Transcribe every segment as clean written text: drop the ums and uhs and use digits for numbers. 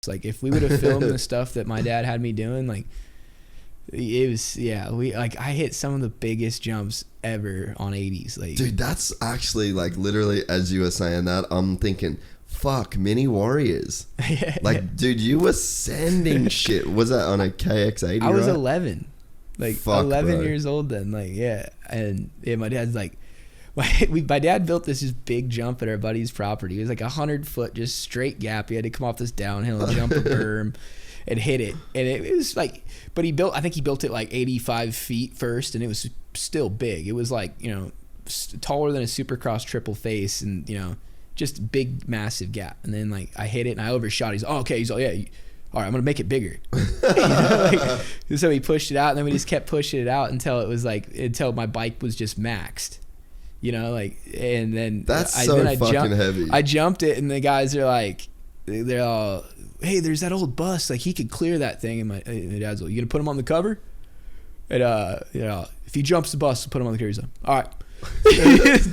Like if we would have filmed the stuff that my dad had me doing, like it was, I hit some of the biggest jumps ever on 80s. Like, dude, that's actually like literally as you were saying that, I'm thinking, fuck, mini warriors. Like, dude, you were sending shit. Was that on a KX80? I was right? 11, like fuck, 11 bro. years old then. Like, and my dad's like, my dad built this just big jump at our buddy's property. It was like 100-foot just straight gap. He had to come off this downhill and jump a berm and hit it. And it was like, but I think he built it like 85 feet first, and it was still big. It was like, taller than a Supercross triple face, and just big massive gap. And then like I hit it and I overshot. He's okay. He's all, yeah, all right, I'm gonna make it bigger. So he pushed it out, and then we just kept pushing it out until my bike was just maxed. And then that's fucking heavy. I jumped it, and the guys are like, they're all, hey, there's that old bus, like he could clear that thing. And my dad's like, you gonna put him on the cover? And if he jumps the bus, put him on the cover. He's like, all right.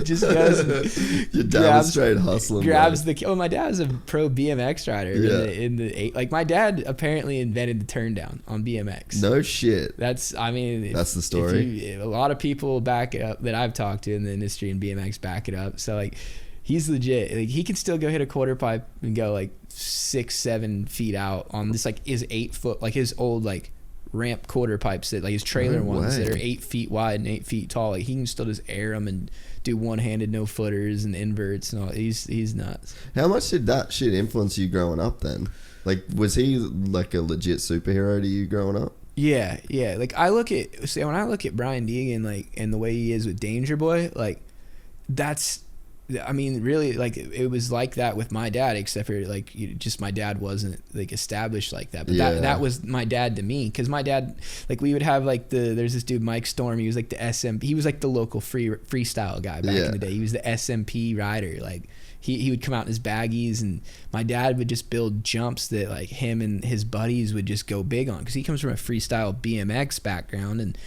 Just goes and your dad was straight hustling. Grabs my dad was a pro BMX rider in the like my dad apparently invented the turn down on BMX. No shit. That's the story. A lot of people back it up that I've talked to in the industry and BMX back it up. So like he's legit. Like he can still go hit a quarter pipe and go like 6-7 feet out on this like his 8 foot, like his old like ramp quarter pipes that like his trailer ones that are 8 feet wide and 8 feet tall. Like he can still just air them and do one-handed no footers and inverts and all. He's nuts. How much did that shit influence you growing up then? Like was he like a legit superhero to you growing up? Yeah. Like when I look at Brian Deegan, like, and the way he is with Danger Boy, like that's, I mean, really, like it was like that with my dad, except for like just my dad wasn't like established like that. But that was my dad to me, because my dad, like we would have like there's this dude Mike Storm. He was like the SMP. He was like the local freestyle guy back in the day. He was the SMP rider. Like he would come out in his baggies, and my dad would just build jumps that like him and his buddies would just go big on, because he comes from a freestyle BMX background and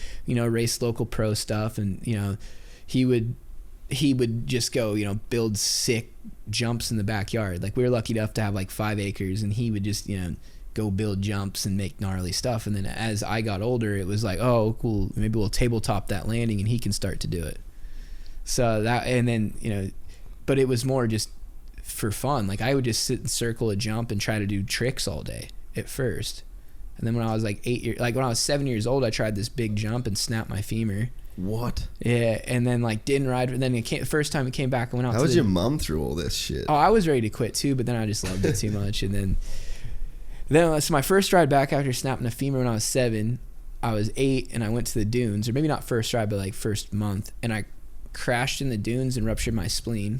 race local pro stuff, and he would just go, build sick jumps in the backyard. Like we were lucky enough to have like 5 acres, and he would just, go build jumps and make gnarly stuff. And then as I got older, it was like, oh, cool, maybe we'll tabletop that landing and he can start to do it. So that, and then, but it was more just for fun. Like I would just sit and circle a jump and try to do tricks all day at first. And then when I was like when I was 7 years old, I tried this big jump and snapped my femur. What? Yeah, and then like didn't ride. And then the first time it came back, I went out. How was your mom through all this shit? Oh, I was ready to quit too, but then I just loved it too much. And then so my first ride back after snapping a femur when I was 7, I was 8, and I went to the dunes, or maybe not first ride, but like first month, and I crashed in the dunes and ruptured my spleen.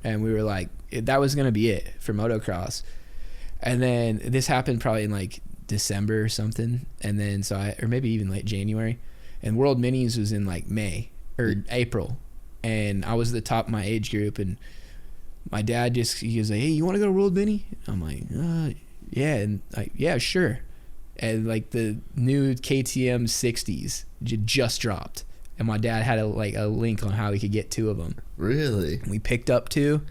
And we were like, that was gonna be it for motocross. And then this happened probably in like December or something, and then or maybe even late January. And World Minis was in like May or April, and I was at the top of my age group, and my dad he was like, hey, you want to go to World Mini? I'm like, yeah. And like, yeah, sure. And like the new KTM 60s just dropped, and my dad had a link on how he could get 2 of them. Really? And we picked up 2,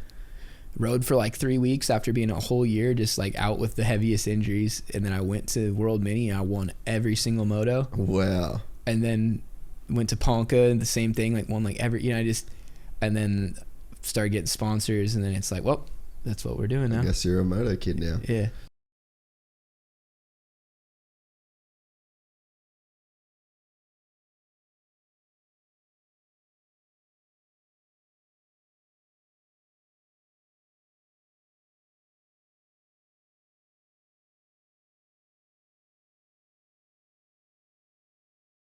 rode for like 3 weeks after being a whole year just like out with the heaviest injuries, and then I went to World Mini and I won every single moto. Wow. And then went to Ponca and the same thing, like won like every, and then started getting sponsors, and then it's like, well, that's what we're doing now. I guess you're a moto kid now. Yeah.